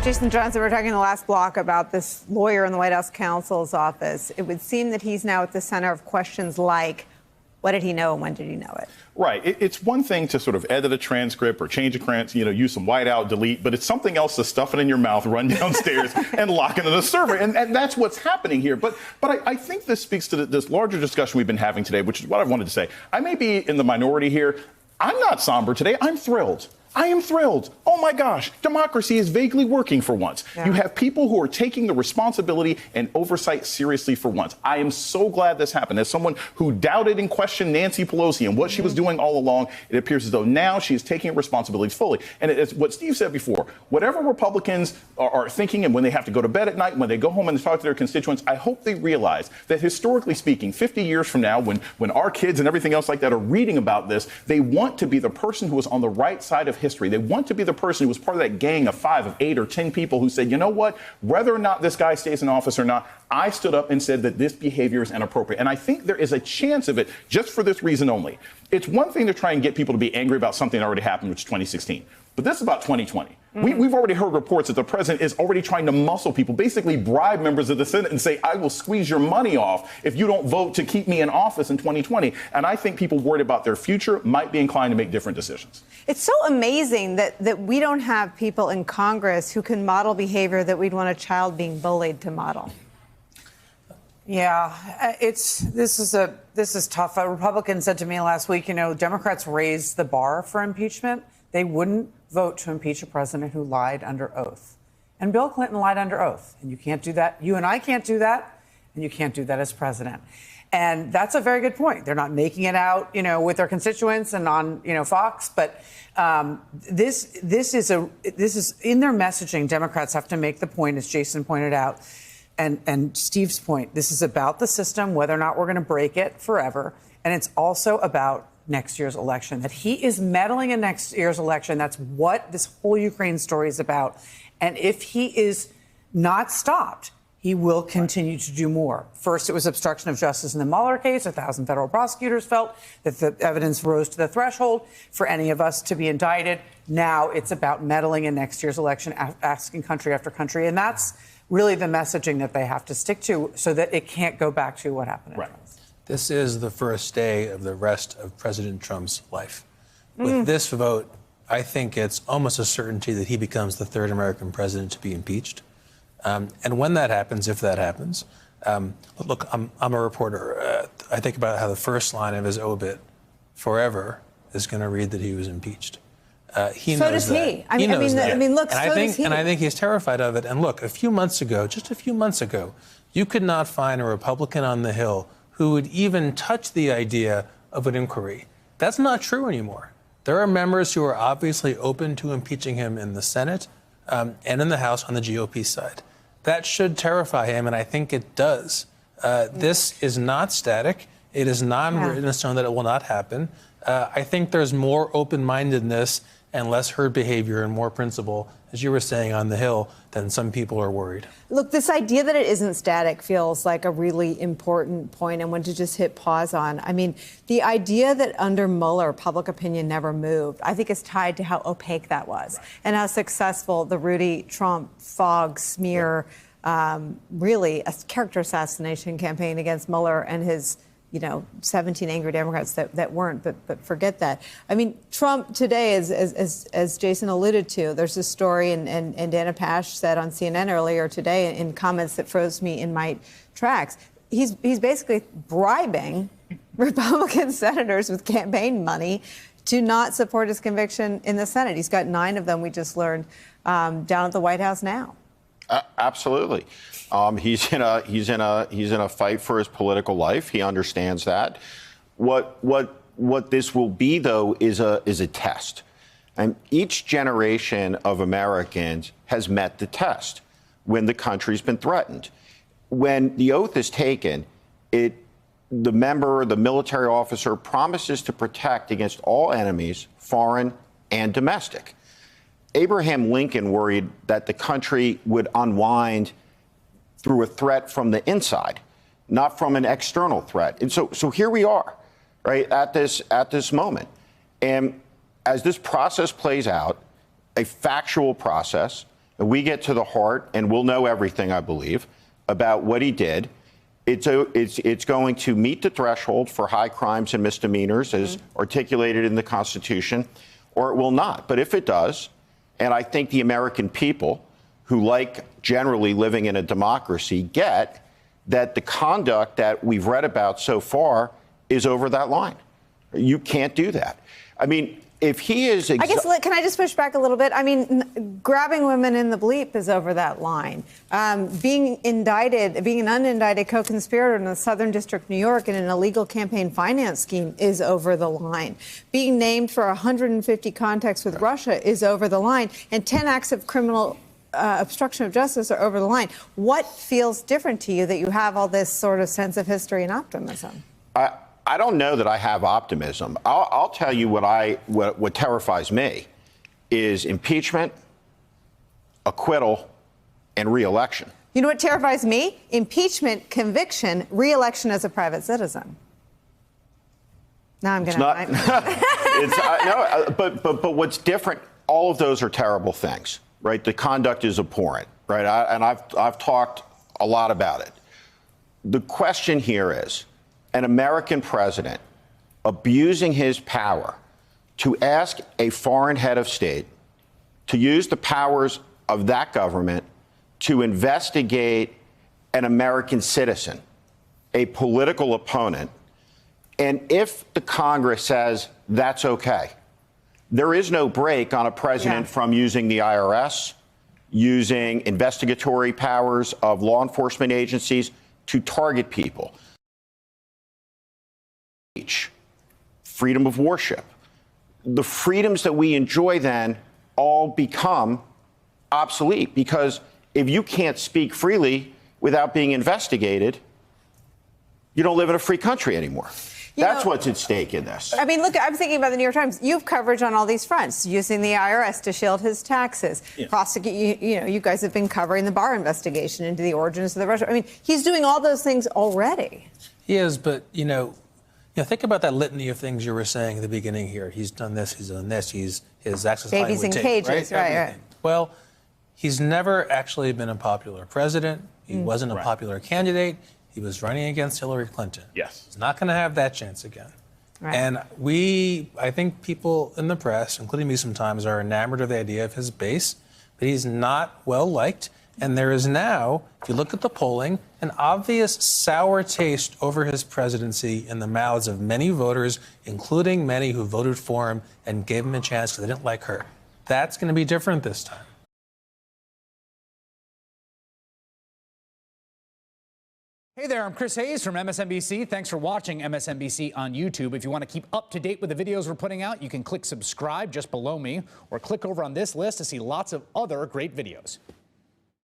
Jason Johnson, we're talking in the last block about this lawyer in the White House counsel's office. It would seem that he's now at the center of questions like, what did he know and when did he know it? Right. It's one thing to sort of edit a transcript or change a use some whiteout, delete, but it's something else to stuff it in your mouth, run downstairs, and lock it in the server. And that's what's happening here. But I think this speaks to this larger discussion we've been having today, which is what I wanted to say. I may be in the minority here. I'm not somber today. I'm thrilled. I am thrilled. Oh, my gosh. Democracy is vaguely working for once. Yeah. You have people who are taking the responsibility and oversight seriously for once. I am so glad this happened. As someone who doubted and questioned Nancy Pelosi and what she was doing all along, it appears as though now she is taking responsibility fully. And it's what Steve said before. Whatever Republicans are thinking and when they have to go to bed at night, when they go home and talk to their constituents, I hope they realize that historically speaking, 50 years from now, when our kids and everything else like that are reading about this, they want to be the person who was on the right side of history. They want to be the person who was part of that gang of 5, of 8, or 10 people who said, you know what, whether or not this guy stays in office or not, I stood up and said that this behavior is inappropriate. And I think there is a chance of it just for this reason only. It's one thing to try and get people to be angry about something that already happened, which is 2016. But this is about 2020. We've already heard reports that the president is already trying to muscle people, basically bribe members of the Senate and say, I will squeeze your money off if you don't vote to keep me in office in 2020. And I think people worried about their future might be inclined to make different decisions. It's so amazing that we don't have people in Congress who can model behavior that we'd want a child being bullied to model. Yeah, this is tough. A Republican said to me last week, Democrats raised the bar for impeachment. They wouldn't vote to impeach a president who lied under oath. And Bill Clinton lied under oath. And you can't do that. You and I can't do that. And you can't do that as president. And that's a very good point. They're not making it out, with their constituents and on, Fox. But this is in their messaging. Democrats have to make the point, as Jason pointed out, and Steve's point. This is about the system, whether or not we're going to break it forever. And it's also about next year's election, that he is meddling in next year's election. That's what this whole Ukraine story is about. And if he is not stopped, he will continue to do more. First, it was obstruction of justice in the Mueller case. 1,000 federal prosecutors felt that the evidence rose to the threshold for any of us to be indicted. Now it's about meddling in next year's election, asking country after country. And that's really the messaging that they have to stick to so that it can't go back to what happened. Right. This is the first day of the rest of President Trump's life. With this vote, I think it's almost a certainty that he becomes the third American president to be impeached. And when that happens, if that happens, look, I'm a reporter. I think about how the first line of his obit, forever, is going to read that he was impeached. He so knows does that. he. I mean, look, and so does he. And I think he's terrified of it. And look, just a few months ago, you could not find a Republican on the Hill who would even touch the idea of an inquiry. That's not true anymore. There are members who are obviously open to impeaching him in the Senate and in the House on the GOP side. That should terrify him, and I think it does. This is not static. It is not written in stone that it will not happen. I think there's more open-mindedness and less herd behavior and more principle, as you were saying, on the Hill, than some people are worried. Look, this idea that it isn't static feels like a really important point and one to just hit pause on. I mean, the idea that under Mueller, public opinion never moved, I think is tied to how opaque that was and how successful the Rudy Trump fog smear, really a character assassination campaign against Mueller and his 17 angry Democrats that weren't, but forget that. I mean, Trump today, as Jason alluded to, there's a story, and Dana Pash said on CNN earlier today in comments that froze me in my tracks. He's basically bribing Republican senators with campaign money to not support his conviction in the Senate. He's got 9 of them, we just learned, down at the White House now. Absolutely. He's in a fight for his political life. He understands that. What this will be, though, is a test. And each generation of Americans has met the test when the country's been threatened. When the oath is taken, the military officer promises to protect against all enemies, foreign and domestic. Abraham Lincoln worried that the country would unwind through a threat from the inside, not from an external threat. And so here we are, right, at this moment. And as this process plays out, a factual process, and we get to the heart, and we'll know everything, I believe, about what he did, it's going to meet the threshold for high crimes and misdemeanors as articulated in the Constitution, or it will not. But if it does, and I think the American people who like generally living in a democracy get that the conduct that we've read about so far is over that line. You can't do that. I mean, if he is... I guess, can I just push back a little bit? I mean, grabbing women in the bleep is over that line. Being an unindicted co-conspirator in the Southern District of New York in an illegal campaign finance scheme is over the line. Being named for 150 contacts with Russia is over the line. And 10 acts of criminal obstruction of justice are over the line. What feels different to you that you have all this sort of sense of history and optimism? I don't know that I have optimism. I'll tell you what terrifies me is impeachment, acquittal, and re-election. You know what terrifies me? Impeachment, conviction, re-election as a private citizen. Now I'm going to... But what's different, all of those are terrible things, right? The conduct is abhorrent, right? I've talked a lot about it. The question here is, an American president abusing his power to ask a foreign head of state to use the powers of that government to investigate an American citizen, a political opponent, and if the Congress says that's okay, there is no break on a president from using the IRS, using investigatory powers of law enforcement agencies to target people. Freedom of worship. The freedoms that we enjoy then all become obsolete, because if you can't speak freely without being investigated, you don't live in a free country anymore. That's what's at stake in this. I mean, look, I'm thinking about the New York Times. You have coverage on all these fronts, using the IRS to shield his taxes. Prosecute, you guys have been covering the Barr investigation into the origins of the Russia. I mean, he's doing all those things already. He is, but, think about that litany of things you were saying at the beginning here. He's done this, he's done this, his access to babies in cages, right? Well, he's never actually been a popular president. He wasn't a popular candidate. He was running against Hillary Clinton. Yes. He's not going to have that chance again. Right. And I think people in the press, including me sometimes, are enamored of the idea of his base, but he's not well liked. And there is now, if you look at the polling, an obvious sour taste over his presidency in the mouths of many voters, including many who voted for him and gave him a chance because they didn't like her. That's going to be different this time. Hey there, I'm Chris Hayes from MSNBC. Thanks for watching MSNBC on YouTube. If you want to keep up to date with the videos we're putting out, you can click subscribe just below me or click over on this list to see lots of other great videos.